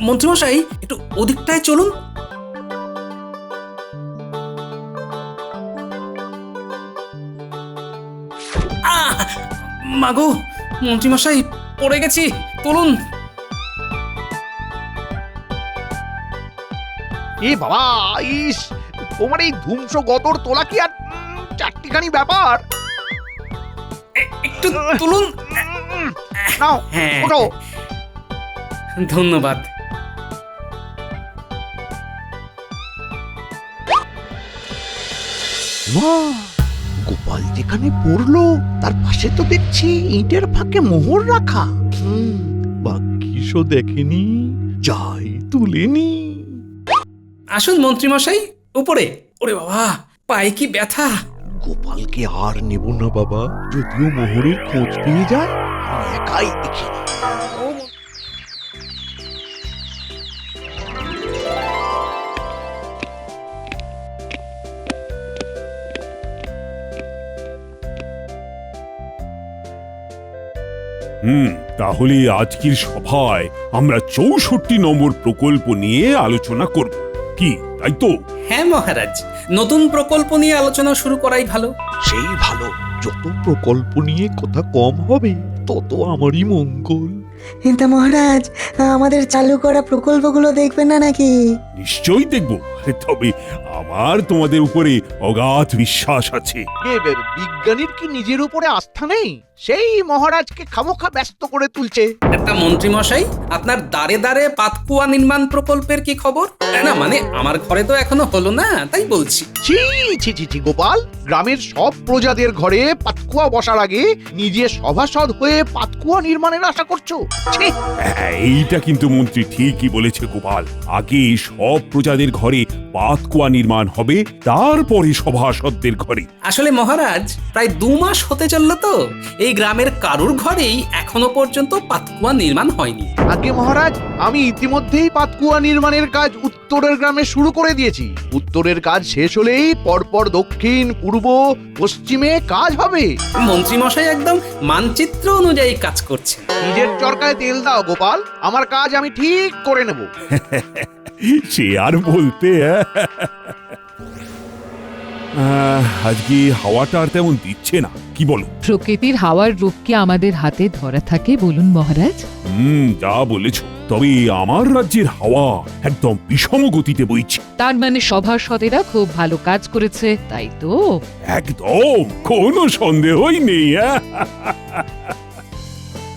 মন্ত্রীমশাই একটু ওদিকটায় চলুন। আহ! মাগো, মন্ত্রীমশাই পড়ে গেছি, তুলুন। এ বাবা, ইস, তোমার এই ধুমসো গতর তোলা কি আর চারটিখানি ব্যাপার? একটু তুলুন। নাও, হ্যাঁ, ওঠো। ধন্যবাদ। গোপাল যেখানে পড়লো তার পাশে তো দেখছি ইটের ফাঁকে মোহর রাখা। বাকিসও দেখেনি, যাই তুলেনি। আসুন মন্ত্রীমশাই, উপরে। ওরে বাবা, পায়ে কি ব্যথা! গোপালকে আর নেব না বাবা, যদিও মোহরের খোঁজ পেয়ে যায় আমি একাই দেখি। তাহলে আজকের সভায় আমরা 64 নম্বর প্রকল্প নিয়ে আলোচনা করব, কি তাই তো? হ্যাঁ মহারাজ, নতুন প্রকল্প নিয়ে আলোচনা শুরু করাই ভালো। সেই ভালো, যত প্রকল্প নিয়ে কথা কম হবে তত আমারই মঙ্গল। তা মহারাজ, আমাদের চালু করা প্রকল্পগুলো দেখবেন না নাকি? নিশ্চয়ই দেখব, তবে আমার তোমাদের উপরে অগাধ বিশ্বাস আছে। বিজ্ঞানীর কি নিজের উপরে আস্থা নেই? সেই মহারাজকে খামোখা ব্যস্ত করে তুলছে। একটা মন্ত্রীমশাই, আপনার দাঁড়ে দাঁড়ে পাতকুয়া নির্মাণ প্রকল্পের কি খবর? না মানে আমার ঘরে তো এখনো হলো না, তাই বলছি। ছি ছি ছি ছি গোপাল, গ্রামের সব প্রজাদের ঘরে পাতকুয়া বসার আগে নিজে সভাসদ হয়ে পাতকুয়া নির্মাণের আশা করছো? ছি! এইটা কিন্তু মন্ত্রী ঠিকই বলেছে গোপাল, আগে সব প্রজাদের ঘরে পাতকুয়া নির্মাণ হবে, তারপরে সভাসদদের ঘরে। আসলে মহারাজ, প্রায় 2 মাস হতে চলল তো এই গ্রামের কারুর ঘরেই এখনো পর্যন্ত পাতকুয়া নির্মাণ হয়নি। আগে মহারাজ, আমি ইতিমধ্যেই পাতকুয়া নির্মাণের কাজ উত্তরের গ্রামে শুরু করে দিয়েছি। উত্তরের কাজ শেষ হলেই পরপর দক্ষিণ, পূর্ব, পশ্চিমে কাজ হবে। মন্ত্রীমশাই একদম মানচিত্র অনুযায়ী কাজ করছে। নিজের চরকায় তেল দাও গোপাল, আমার কাজ আমি ঠিক করে নেব। সে আর বলতে। আজকে হাওয়াটা আর তেমন দিচ্ছে না, কি বলো? প্রকৃতির হাওয়ার রূপ কি আমাদের হাতে ধরা থাকে বলুন মহারাজ? যা বলেছ, তবে আমার রাজ্যের হাওয়া একদম বিষম গতিতে বইছে। তার মানে সভাসদেরা খুব ভালো কাজ করেছে, তাই তো? একদম, কোনো সন্দেহই নেই।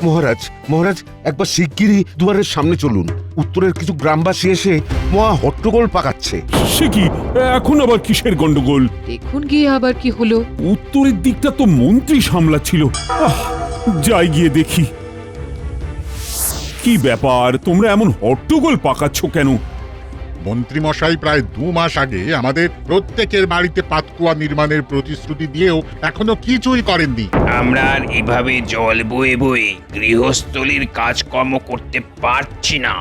মহারাজ, মহারাজ, একবার শিগগিরই দুয়ারের সামনে চলুন। উত্তরের কিছু গ্রামবাসী এসে মহা হট্টগোল পাকাচ্ছে। সে কি, এখন আবার কিসের গন্ডগোল? দেখুন গিয়ে আবার কি হলো। উত্তরের দিকটা তো মন্ত্রী সামলাচ্ছিল। যাই গিয়ে দেখি। কি ব্যাপার, তোমরা এমন হট্টগোল পাকাচ্ছ কেন? মন্ত্রীমশাই প্রায় 2 মাস আগে আমাদের প্রত্যেকের বাড়িতে পাতকুয়া নির্মাণের প্রতিশ্রুতি দিয়েও এখনো কিছুই করেননি। আমরা আর এভাবে জল বয়ে বয়ে গৃহস্থলীর কাজকর্ম করতে পারছি না।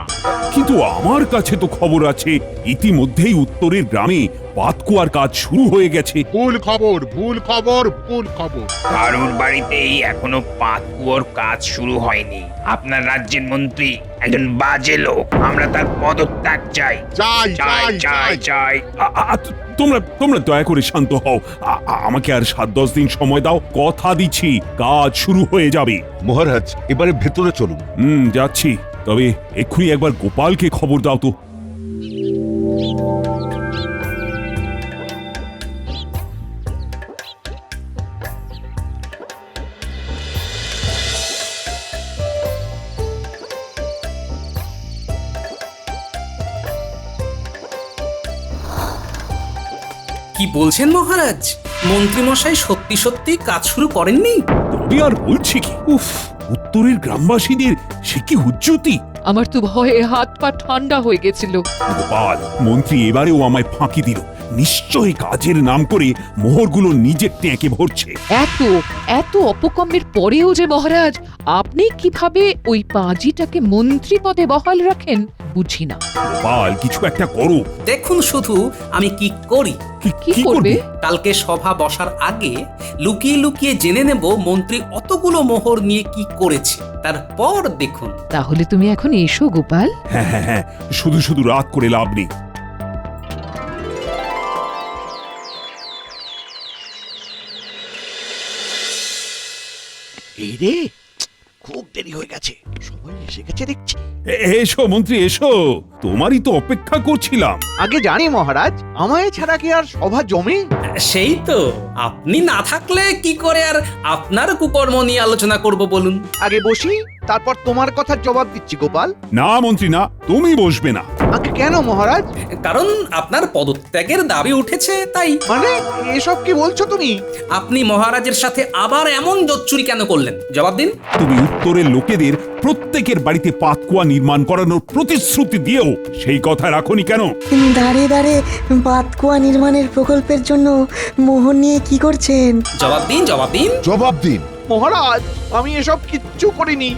কিন্তু আমার কাছে তো খবর আছে, ইতিমধ্যেই উত্তরের গ্রামে পাতকুয়ার কাজ শুরু হয়ে গেছে। ভুল খবর, ভুল খবর, ভুল খবর। কারুর বাড়িতেই এখনো পাতকুয়োর কাজ শুরু হয়নি। আপনার রাজ্যের মন্ত্রী একজন বাজে লোক, আমরা তার পদত্যাগ চাই। চাই চাই চাই চাই। তোমরা দয়া করে শান্ত হও। আমাকে আর 7-10 দিন সময় দাও, কথা দিচ্ছি কাজ শুরু হয়ে যাবে। মহারাজ, এবারে ভেতরে চলুন। যাচ্ছি, তবে এক্ষুনি একবার গোপালকে খবর দাও তো। কি বলছেন মহারাজ? মন্ত্রীমশাই সত্যি সত্যি কাজ শুরু করেননি? তবে আর বলছি কি, উত্তরের গ্রামবাসীদের সে কি উজ্জ্বতি! আমার তো ভয়ে হাত পা ঠান্ডা হয়ে গেছিল। গোপাল, মন্ত্রী এবারেও আমায় ফাঁকি দিল। নিশ্চয়ই কাজের নাম করে মোহরগুলো নিজের ট্যাঁকে ভরছে। এত এত অপকর্মের পরেও যে মহারাজ আপনি কিভাবে ওই পাজিটাকে মন্ত্রী পদে বহাল রাখেন? বুঝি না। গোপাল কিছু একটা করো। দেখুন শুধু আমি কি করি। কি করবে? কালকে সভা বসার আগে লুকিয়ে লুকিয়ে জেনে নেব মন্ত্রী অতগুলো মোহর নিয়ে কি করেছে, তারপর দেখুন। তাহলে তুমি এখন এসো গোপাল। হ্যাঁ হ্যাঁ হ্যাঁ, শুধু শুধু রাত করে লাভ নেই। এই রে, খুব দেরি হয়ে গেছে, সবাই এসে গেছে দেখছি। এসো মন্ত্রী এসো, তোমারই তো অপেক্ষা করছিলাম। আগে জানি মহারাজ, আমায় ছাড়া কি আর সভা জমে? সেই তো, আপনি না থাকলে কি করে আর আপনার কুকর্ম নিয়ে আলোচনা করব বলুন। আগে বসি, তারপর তোমার কথার জবাব দিচ্ছি গোপাল। না মন্ত্রী না, তুমি বসবে না। আগে কেন মহারাজ? কারণ আপনার পদত্যাগের দাবি উঠেছে তাই। মানে এসব কি বলছো তুমি? আপনি মহারাজের সাথে আবার এমন জোচ্চুরি কেন করলেন, জবাব দিন। তুমি উত্তরের লোকেদের প্রত্যেকের বাড়িতে পাতকুয়া নির্মাণ করানোর প্রতিশ্রুতি দিয়েও সেই কথা রাখোনি কেন? দাঁড়ে দাঁড়ে পাতকুয়া নির্মাণের প্রকল্পের জন্য মোহর নিয়ে কি করছেন? জবাব দিন, জবাব দিন। জবাব দিন। মহারাজ, আমি এসব কিচ্ছু করিনি,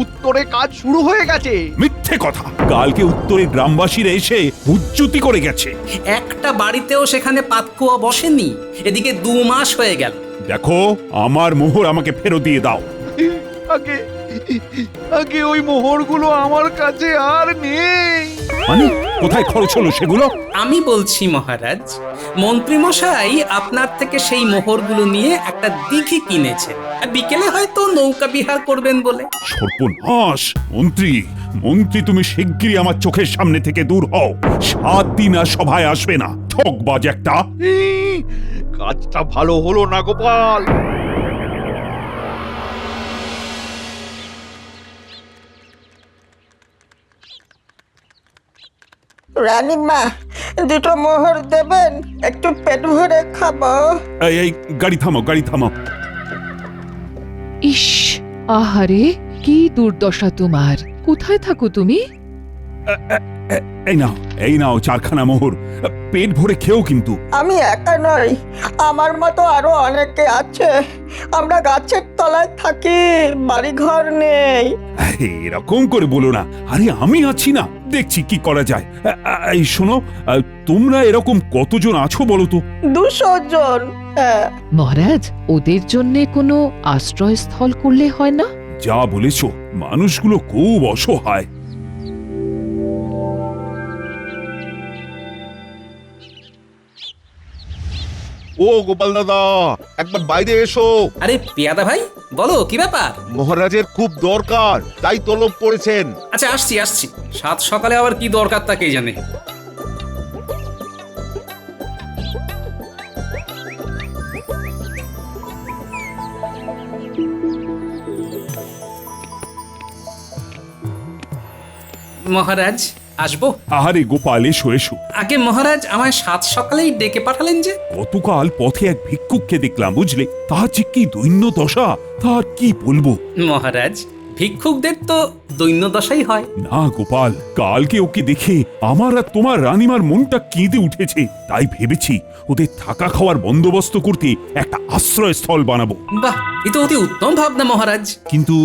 উত্তরে কাজ শুরু হয়ে গেছে। মিথ্যে কথা। কালকে উত্তরের গ্রামবাসীরা এসে হুজ্জুতি করে গেছে। একটা বাড়িতেও সেখানে পাতকুয়া বসেনি, এদিকে 2 মাস হয়ে গেল। দেখো, আমার মোহর আমাকে ফেরত দিয়ে দাও। আগে আগে ওই মোহরগুলো আমার কাছে আর নেই। মানে কোথায় খরচ হলো সেগুলো? আমি বলছি মহারাজ, মন্ত্রীমশাই আপনার থেকে সেই মোহরগুলো নিয়ে একটা দিঘি কিনেছে, বিকেলে হয়তো নৌকা বিহার করবেন বলে। সর্বনাশ! মন্ত্রী মন্ত্রী তুমি শিগগিরই আমার চোখের সামনে থেকে দূর হও। 7 দিন আর সভায় আসবে না, ঠকবাজ একটা। কাজটা ভালো হলো না গোপাল। রানীমা, 2টো মোহর দেবেন? একটু পেট ভরে খাবো। এই গাড়ি থামাও, গাড়ি থামাও। ইস, আহারে কি দুর্দশা তোমার। কোথায় থাকো তুমি? এই নাও 4খানা মোহর, পেট ভরে খেও কিন্তু। আমি একা নই, আমার মতো আরো অনেকে আছে। আমরা গাছের তলায় থাকি, বাড়ি ঘর নেই। এরকম করে বলো না, আরে আমি আছি না, দেখছি কি করা যায়। এই শোনো, তোমরা এরকম কতজন আছো বলো তো? 200 জন। হ্যাঁ। মহারাজ, ওদের জন্য কোনো আশ্রয়স্থল করলে হয় না? যা বলেছো, মানুষগুলো খুব অসহায়। ও গোপাল দাদা, একবার বাইরে এসো। আরে পেয়াদা ভাই, বলো কি ব্যাপার? মহারাজের খুব দরকার, তাই তলব করেছেন। আচ্ছা, আসছি আসছি। 7 সকালে আবার কি দরকার তা কে জানে। মহারাজ, আসবো? আরে গোপাল এসো এসো। আগে মহারাজ, আমায় 7 সকালেই ডেকে পাঠালেন যে? গতকাল পথে এক ভিক্ষুককে দেখলাম বুঝলে, তার যে কি দৈন্য দশা, তার কি বলবো। মহারাজ, ভিক্ষুকদের তো দৈন্য দশাই হয়। না গোপাল, কালকে ওকে দেখে আমার আর তোমার রানীমার মনটা কেঁদে উঠেছে। তাই ভেবেছি ওদের থাকা খাওয়ার বন্দোবস্ত করতে একটা আশ্রয়স্থল বানাবো। বাহ, এ তো অতি উত্তম ভাবনা মহারাজ। কিন্তু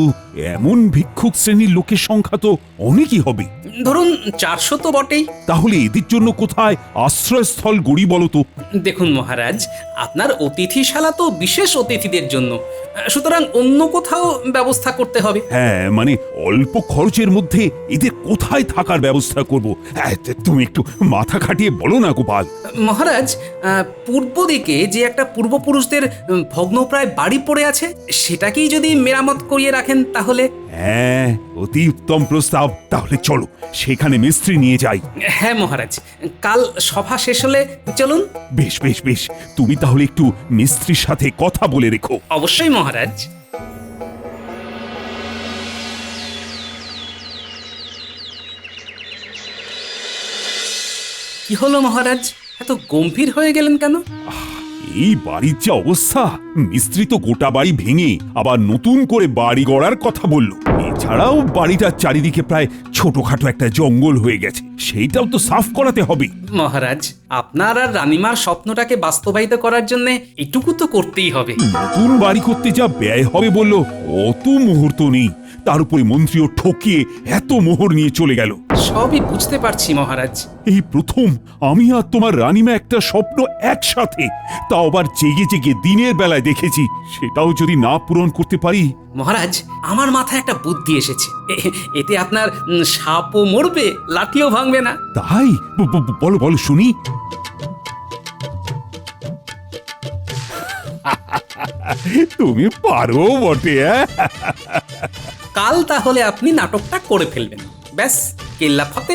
এমন ভিক্ষুক শ্রেণীর লোকের সংখ্যা তো অনেকই হবে। ধরুন 400 তো বটেই। তাহলে এদের জন্য কোথায় আশ্রয়স্থল গড়ি বলো তো? দেখুন মহারাজ, আপনার অতিথিশালা তো বিশেষ অতিথিদের জন্য, সুতরাং অন্য কোথাও ব্যবস্থা করতে হবে। হ্যাঁ, মানে অল্প খরচের মধ্যে এদের কোথায় থাকার ব্যবস্থা করব? তুমি একটু মাথা খাটিয়ে বলো না গোপাল। মহারাজ, পূর্ব দিকে যে একটা পূর্বপুরুষদের ভগ্নপ্রায় বাড়ি পড়ে আছে, সেটাকেই যদি মেরামত করিয়ে রাখেন তাহলে। হ্যাঁ, অতি উত্তম প্রস্তাব। তাহলে চলো সেখানে মিস্ত্রি নিয়ে যাই। হ্যাঁ মহারাজ, কাল সভা শেষ হলে চলুন। বেশ বেশ বেশ, তুমি তাহলে একটু মিস্ত্রির সাথে কথা বলে রেখো। অবশ্যই মহারাজ। কি হলো মহারাজ, এত গম্ভীর হয়ে গেলেন কেন? এই বাড়ির যে অবস্থা, মিস্ত্রি তো গোটা বাড়ি ভেঙে আবার নতুন করে বাড়ি গড়ার কথা বলল। এছাড়াও বাড়িটার চারিদিকে প্রায় ছোটখাটো একটা জঙ্গল হয়ে গেছে, সেইটাও তো সাফ করাতে হবে। মহারাজ, আপনার আর রানীমার স্বপ্নটাকে বাস্তবায়িত করার জন্য এটুকু তো করতেই হবে। নতুন বাড়ি করতে যা ব্যয় হবে বললো, অত মুহূর্ত নেই। তার উপরে মন্ত্রীও ঠকিয়ে এত মোহর নিয়ে চলে গেল। সবই বুঝতে পারছি মহারাজ। এই প্রথম আমি আর তোমার রানীমা একটা স্বপ্ন একসাথে, তাও আবার জেগে জেগে দিনের বেলায় দেখেছি। সেটাও যদি না পূরণ করতে পারি। মহারাজ, আমার মাথায় একটা বুদ্ধি এসেছে। এতে আপনার সাপও মরবে, লাঠিও ভাঙবে না। তাই বলো বলো শুনি। তুমি পারো বটে। কাল তাহলে আপনি নাটকটা করে ফেলবেন, ব্যাস কেল্লা ফতে।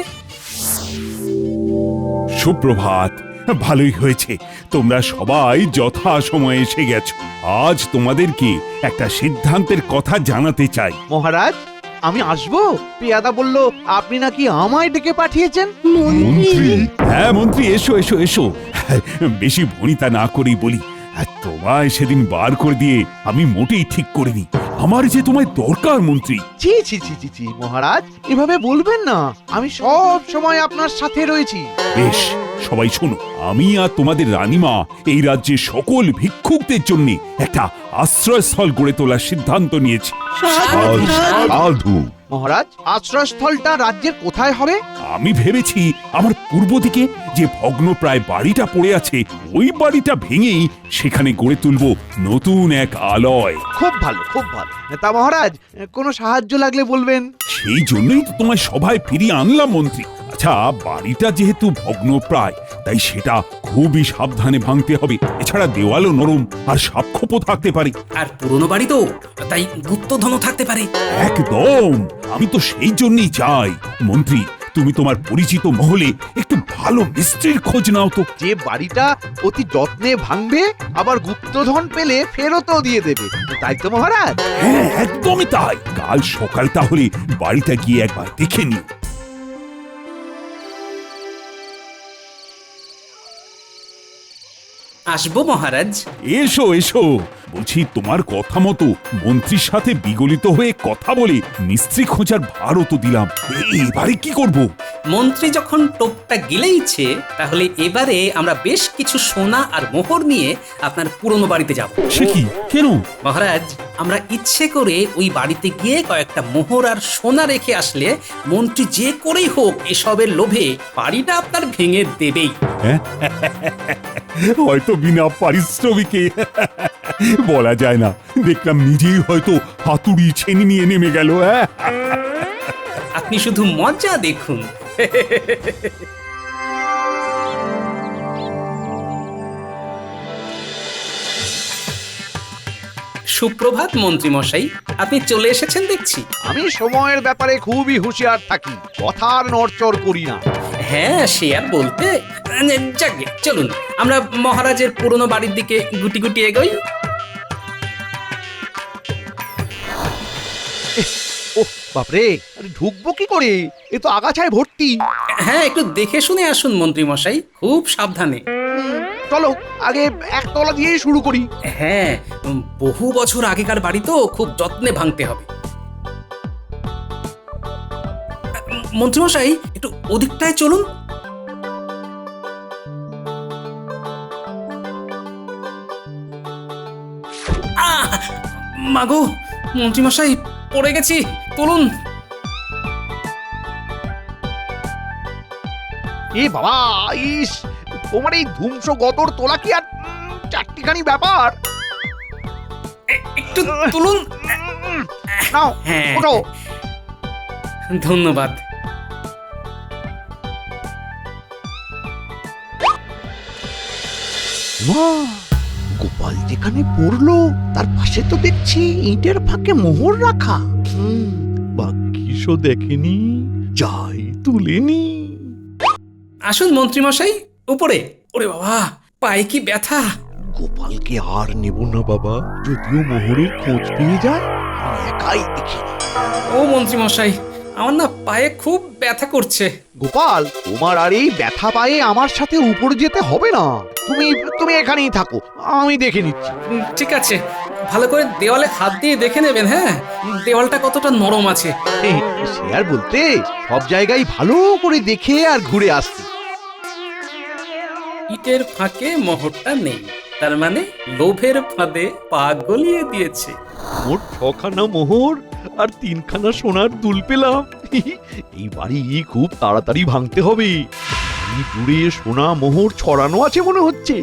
সুপ্রভাত। ভালোই হয়েছে তোমরা সবাই যথা সময়ে এসে গেছো। আজ তোমাদেরকে একটা সিদ্ধান্তের কথা জানাতে চাই। মহারাজ, আমি আসবো? পেয়াদা বলল আপনি নাকি আমায় ডেকে পাঠিয়েছেন। মন্ত্রী? হ্যাঁ মন্ত্রী, এসো এসো এসো। বেশি ভনিতা না করেই বলি, তোমায় সেদিন বার করে দিয়ে আমি মোটেই ঠিক করিনি। আমার যে তোমায় দরকার মন্ত্রী। ছি ছি ছি ছি ছি মহারাজ, এভাবে বলবেন না। আমি সব সময় আপনার সাথে রয়েছি। বেশ, সবাই শোনো। আমি আর তোমাদের রানীমা এই রাজ্যের সকল ভিক্ষুকদের জন্য একটা আশ্রয়স্থল গড়ে তোলার সিদ্ধান্ত নিয়েছি। সাধু। মহারাজ, আশ্রয়স্থলটা রাজ্যের কোথায় হবে? আমি ভেবেছি আমার পূর্ব দিকে যে ভগ্নপ্রায় বাড়িটা পড়ে আছে, ওই বাড়িটা ভেঙেই সেখানে গড়ে তুলব নতুন এক আলয়। খুব ভালো, খুব ভালো। তা মহারাজ, কোনো সাহায্য লাগলে বলবেন। সেই জন্যই তো তোমায় সভায় ফিরিয়ে আনলাম মন্ত্রী। আচ্ছা, বাড়িটা যেহেতু ভগ্নপ্রায়, তাই সেটা খুবই সাবধানে ভাঙতে হবে। এছাড়া দেওয়ালও নরম আর সাপখোপও থাকতে পারে। আর পুরনো বাড়ি তো, তাই গুপ্তধনও থাকতে পারে। একদম, আমি তো সেই জন্যই চাই। মন্ত্রী, তুমি তোমার পরিচিত মহলে একটু ভালো মিস্ত্রির খোঁজ নাও তো। যে বাড়িটা অতি যত্নে ভাঙবে, আবার গুপ্তধন পেলে ফেরতও দিয়ে দেবে, তাই তো মহারাজ? হ্যাঁ, একদমই তাই। কাল সকাল তাহলে বাড়িটা গিয়ে একবার দেখে নিও। আসবো মহারাজ। এসো এসো। বলছি, তোমার কথা মতো মন্ত্রীর সাথে বিগলিত হয়ে কথা বলে মিস্ত্রি খোঁজার ভারও তো দিলাম। এবারে কি করব? মন্ত্রী যখন টোপটা গিলেইছে, তাহলে এবারে আমরা বেশ কিছু সোনা আর মোহর নিয়ে আপনার পুরনো বাড়িতে যাব। সে কি? কেন? মহারাজ, আমরা ইচ্ছে করে ওই বাড়িতে গিয়ে কয়েকটা মোহর আর সোনা রেখে আসলে মন্ত্রী যে করেই হোক এসবের লোভে বাড়িটা আপনার ভেঙে দেবেই। হয়তো বিনা পারিশ্রমিকে। বলা যায় না, দেখলাম নিজেই হয়তো হাতুড়ি ছেনি নিয়ে নেমে গেল। আপনি শুধু মজা দেখুন। সুপ্রভাত মন্ত্রী মশাই, আপনি চলে এসেছেন দেখছি। আমি সময়ের ব্যাপারে খুবই হুঁশিয়ার থাকি, কথার নড়চড় করি না। হ্যাঁ, সে আর বলতে। যাকে চলুন, আমরা মহারাজের পুরনো বাড়ির দিকে গুটি গুটি এগোই। ও বাপরে, আরে ঢুকবো কি করে? এ তো আগাছায় ভর্তি। হ্যাঁ, একটু দেখে শুনে আসুন মন্ত্রী মশাই, খুব সাবধানে। চলো আগে একতলা দিয়েই শুরু করি। হ্যাঁ, বহু বছর আগেকার বাড়ি তো, খুব যত্নে ভাঙতে হবে। মন্ত্রী মশাই, একটু ওদিকটায় চলুন। মাগো, মন্ত্রী মশাই, পড়ে গেছি, তুলুন। এ বাবা, ইস, তোমার এই ধ্বংস গতর তোলা কি আর চারটিখানি ব্যাপার? একটু তুলুন। নাও, হ্যাঁ, ওঠো। ধন্যবাদ। গোপাল যেখানে পড়লো তার পাশে তো দেখছি ইটের ফাঁকে মোহর রাখা। বাকিসও দেখেনি, যাই তুলেনি। আসুন মন্ত্রী মশাই, উপরে। ওরে বাবা, পায়ে কি ব্যথা! গোপালকে আর নেব না বাবা, যদিও মোহরের খোঁজ পেয়ে যায় আমি একাই দেখি। ও মন্ত্রী মশাই, আমার না পায়ে খুব ব্যথা করছে। গোপাল, তোমার আর এই ব্যথা পায়ে আমার সাথে উপরে যেতে হবে না। তুমি তুমি এখানেই থাকো, আমি দেখে নিচ্ছি। ঠিক আছে, ভালো করে দেওয়ালে হাত দিয়ে দেখে নেবেন। হ্যাঁ, দেওয়ালটা কতটা নরম আছে। সে আর বলতে, সব জায়গায় ভালো করে দেখে আর ঘুরে আসছি। ইটের ফাঁকে মোহরটা নেই, তার মানে লোভের ফাঁদে পা গলিয়ে দিয়েছে। মোট 6খানা মোহর আর 3খানা সোনার দুল পেলাম। এই বাড়ি খুব তাড়াতাড়ি ভাঙতে হবে। এই দূরে সোনা মোহর ছড়ানো আছে মনে হচ্ছে।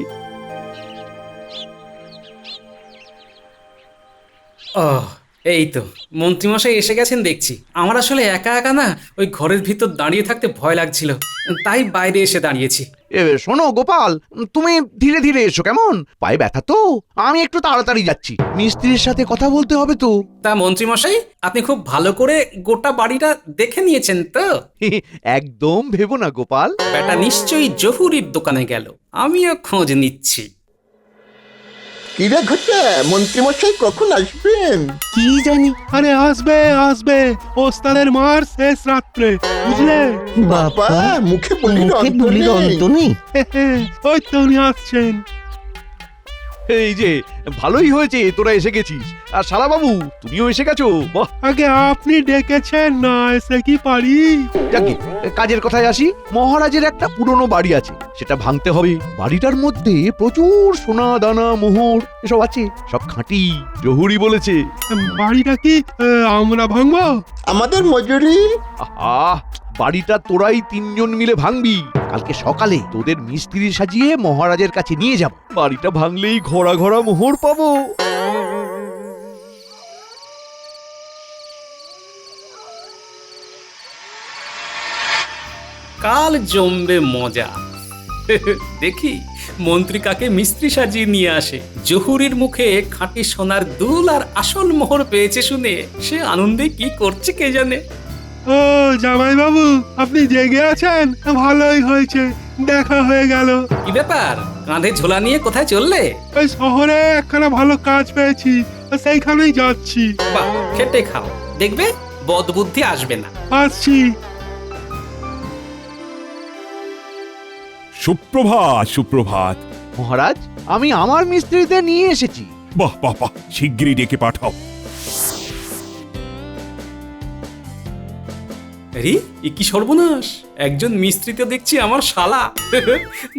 ও এই তো মন্ত্রীমশাই এসে গেছেন দেখছি। আমার আসলে একা একা না ওই ঘরের ভিতর দাঁড়িয়ে থাকতে ভয় লাগছিল, তাই বাইরে এসে দাঁড়িয়েছি। শোনো গোপাল, তুমি ধীরে ধীরে এসো কেমন? পায়ে ব্যথা তো, আমি একটু তাড়াতাড়ি যাচ্ছি। মিস্ত্রির সাথে কথা বলতে হবে তো। তা মন্ত্রীমশাই, আপনি খুব ভালো করে গোটা বাড়িটা দেখে নিয়েছেন তো? একদম ভেবো না গোপাল। বেটা নিশ্চয়ই জহুরির দোকানে গেল, আমিও খোঁজ নিচ্ছি। কিরে ঘটা, মন্ত্রীমশাই কখন আসবেন? কি জানি। আরে আসবে আসবে, ওস্তাদের মার শেষ রাত্রে, বুঝলে? বাবা, মুখে বলির অন্ত নেই। ওই তো উনি আসছেন। এই যে ভালোই হয়েছে তোরা এসে গেছিস। আর শালা বাবু, তুমিও এসে গেছো, বাহ। আগে আপনি ডেকেছেন, না এসে কি পারি? যাকে কাজের কথায় আসি, মহারাজের একটা পুরনো বাড়ি আছে, সেটা ভাঙতে হবে। বাড়িটার মধ্যে প্রচুর সোনা দানা মোহর এসব আছে, সব খাঁটি, জহুরি বলেছে। বাড়িটা কি আমরা ভাঙবো? আমাদের মজুরি। আহা, বাড়িটা তোরাই 3জন মিলে ভাঙবি। কালকে সকালে তোদের মিস্ত্রি সাজিয়ে মহারাজের কাছে নিয়ে যাব। বাড়িটা ভাঙলেই ঘোড়া ঘোড়া মোহর পাবো। কাল জমবে মজা। দেখি মন্ত্রী কাকে মিস্ত্রি সাজিয়ে নিয়ে আসে। জহুরির মুখে খাঁটি সোনার দুল আর আসল মোহর পেয়েছে শুনে সে আনন্দে কি করছে কে জানে। ও জামাই বাবু, আপনি জেগে আছেন? ভালোই হয়েছে, দেখা হয়ে গেল। কি ব্যাপার, কাঁধে ঝোলা নিয়ে কোথায় চললে? ওই শহরে একখানা ভালো কাজ পেয়েছি, সেইখানেই যাচ্ছি। বাহ, খেটে খাও, দেখবে বদবুদ্ধি আসবে না। আসছি। সুপ্রভাত সুপ্রভাত। মহারাজ, আমি আমার মিস্ত্রিদের নিয়ে এসেছি। বাহ বাহ বাহ, শিগগিরই ডেকে পাঠাও। আরে এ কি সর্বনাশ, একজন মিস্ত্রিতে দেখছি আমার শালা।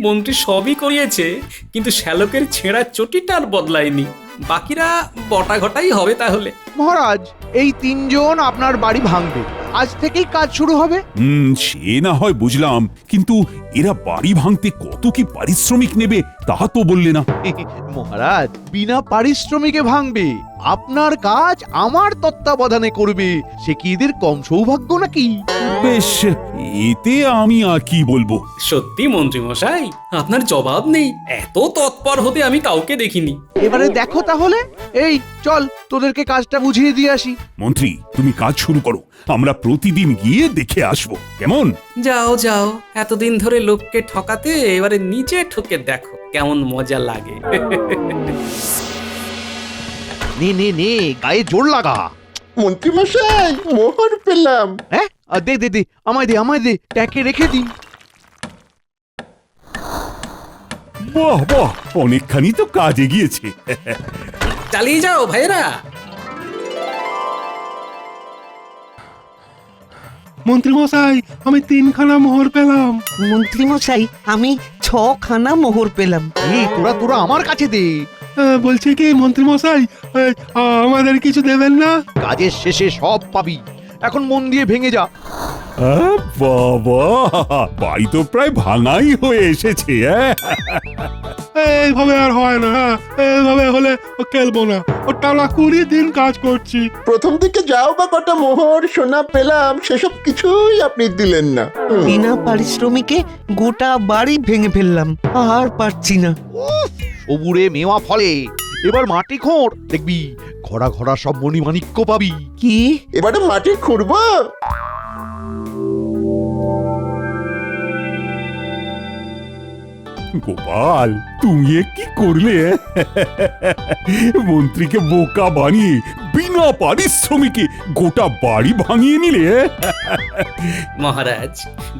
মন্ত্রী সবই করিয়েছে, কিন্তু শ্যালকের ছেঁড়া চটিটা আর বদলায়নি। বাকিরা বটা ঘটাই হবে তাহলে। মহারাজ, এই 3জন আপনার বাড়ি ভাঙবে, আজ থেকেই কাজ শুরু হবে। সে না হয় বুঝলাম, কিন্তু এরা বাড়ি ভাঙতে কত কি পারিশ্রমিক নেবে তা তো বললে না। মহারাজ, বিনা পারিশ্রমিকে ভাঙবে, আপনার কাজ আমার তত্ত্বাবধানে করবে। সে কি এদের কম সৌভাগ্য নাকি? বেশ, এতে আমি আর কি বলবো। সত্যি মন্ত্রী মশাই, আপনার জবাব নেই। এত তৎপর হতে আমি কাউকে দেখিনি। এবারে দেখো তাহলে। এই চল, তোদেরকে কাজটা বুঝিয়ে দিয়ে আসি। মন্ত্রী, তুমি কাজ শুরু করো, আমরা প্রতিদিন গিয়ে দেখে আসবো, কেমন? যাও যাও, এতদিন ধরে লোককে ঠকাতে এবারে নিজে ঠকে দেখো কেমন মজা লাগে। নে নে নে, গায়ে জোর লাগা। মন্ত্রীমশাই, মোহর পেলাম। হ্যাঁ, দে দে দে, আমায় দে আমায় দে, ট্যাকে রেখে দি। বাহ বাহ, অনেকখানি তো কাজে গিয়েছে। চালিয়ে যাও ভাইরা। মন্ত্রী মশাই, আমি 3খানা মোহর পেলাম। মন্ত্রী মশাই, আমি 6খানা মোহর পেলাম। এই তোরা তোরা আমার কাছে দে। বলছি কি মন্ত্রী মশাই, আমাদের কিছু দেবেন না? কাজের শেষে সব পাবি। এখন মন দিয়ে ভেঙে যা। বাবা, বাড়ি তো প্রায় ভাঙাই হয়ে এসেছে। এইভাবে আর হয় না, এইভাবে হলে ও খেলবো না। ও টানা 20 দিন কাজ করছি। প্রথম দিকে যাও বা কটা মোহর সোনা পেলাম, সেসব কিছুই আপনি দিলেন না। বিনা পারিশ্রমিকে গোটা বাড়ি ভেঙে ফেললাম, আর পারছি না। সবুরে মেওয়া ফলে, এবার মাটি খোঁড়, দেখবি ঘোড়া ঘোড়া সব মণিমাণিক্য পাবি। কি? এবারে মাটি খুঁড়বো। গোপাল, তুমি এ কি করলে? মন্ত্রীকে বোকা বানিয়ে বিনা পারিশ্রমিকে গোটা বাড়ি ভাঙিয়ে নিলে। মহারাজ,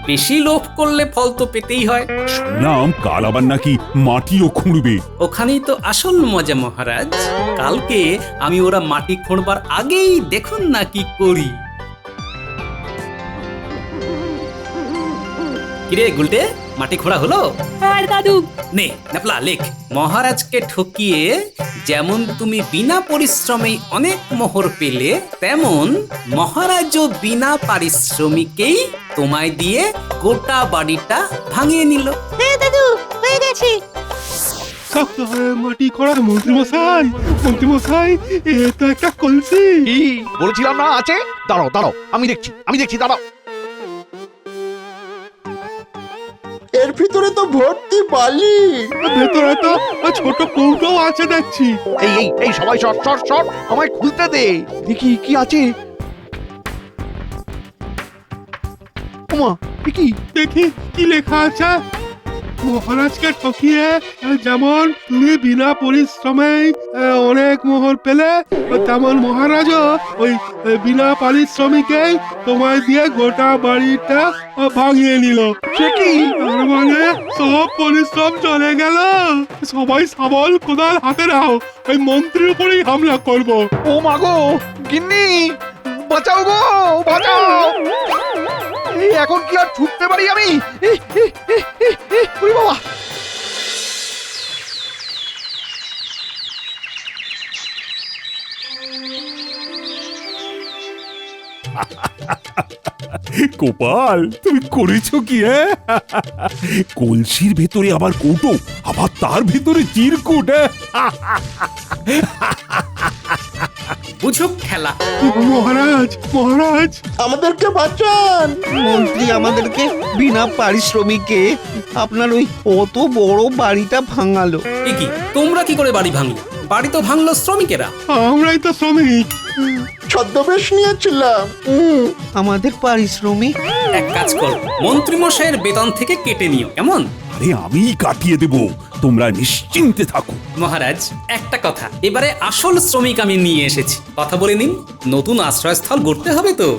বেশি লোভ করলে ফল তো পেতেই হয়। শুনলাম কাল আবার নাকি মাটিও খুঁড়বে। ওখানেই তো আসল মজা মহারাজ। কালকে আমি ওরা মাটি খোঁড়বার আগেই দেখুন না কি করি। কিরে গুলটে, মাটি খোঁড়া হলো? হ্যাঁ দাদু। নে নাপলা লেখ, মহারাজকে ঠকিয়ে যেমন তুমি বিনা পরিশ্রমেই অনেক মোহর পেলে, তেমন মহারাজও বিনা পারিশ্রমিকেই তোমায় দিয়ে গোটা বাড়িটা ভাঙিয়ে নিল। শক্ত হয়ে মাটি করা মন্ত্রীমশাই, মন্ত্রীমশাই, এ তো একটা কলসি। কি বলেছিলাম না আছে? দাঁড়াও দাঁড়াও, আমি দেখছি দাঁড়াও। এর ভিতরে তো ভর্তি বালি। ভেতরে তো ছোট কৌটো আছে দেখছি। এই সবাই শর্ট আমায় খুলতে দে, দেখি কি আছে। ওমা, কি? দেখি কি লেখা আছে। মহারাজকে ঠকিয়ে যেমন তুমি বিনা পরিশ্রমে অনেক মোহর পেলে, তেমন মহারাজও ওই বিনা পারিশ্রমিকেই তোমায় দিয়ে গোটা বাড়িটা ভাঙিয়ে নিল। সে কি? তার মানে সব পরিশ্রম চলে গেল। সবাই শাবল কোদাল হাতে নাও, ওই মন্ত্রীর উপরেই হামলা করব। ও মা গো, গিন্নি বাঁচাও গো, বাঁচাও! এই এখন কি আর ছুটতে পারি আমি? ওরে বাবা! গোপাল, তুমি করেছো কি? কলসির ভেতরে আবার কৌটো, আবার তার ভেতরে চিরকুট। বুঝুক খেলা। মহারাজ, মহারাজ, আমাদেরকে বাঁচান। মন্ত্রী আমাদেরকে বিনা পারিশ্রমিকে আপনার ওই অত বড় বাড়িটা ভাঙালো। এ কি, তোমরা কি করে বাড়ি ভাঙলে? বাড়ি তো ভাঙলো শ্রমিকেরা। আমরাই তো শ্রমিক। ছদ্মবেশ নিয়েছিলাম। আমাদের পারিশ্রমিক এক কাজ করো, মন্ত্রীমশাইয়ের বেতন থেকে কেটে নিও, কেমন? আরে আমি কাটিয়ে দেব, তোমরা নিশ্চিন্তে থাকো। মহারাজ, একটা কথা, এবারে আসল শ্রমিক আমি নিয়ে এসেছি, কথা বলে নিন। নতুন আশ্রয়স্থল গড়তে হবে তো।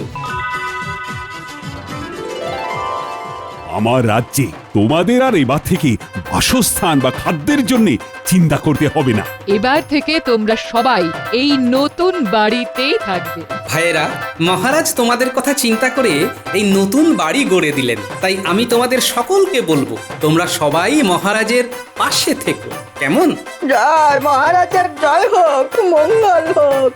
আমার রাজ্যে তোমাদের আর এবার থেকে বাসস্থান বা খাদ্যের জন্য চিন্তা করতে হবে না। এবার থেকে তোমরা সবাই এই নতুন বাড়িতেই থাকবে। ভাইয়েরা, মহারাজ তোমাদের কথা চিন্তা করে এই নতুন বাড়ি গড়ে দিলেন, তাই আমি তোমাদের সকলকে বলবো, তোমরা সবাই মহারাজের পাশে থেকো, কেমন? জয় মহারাজের জয় হোক, মঙ্গল হোক।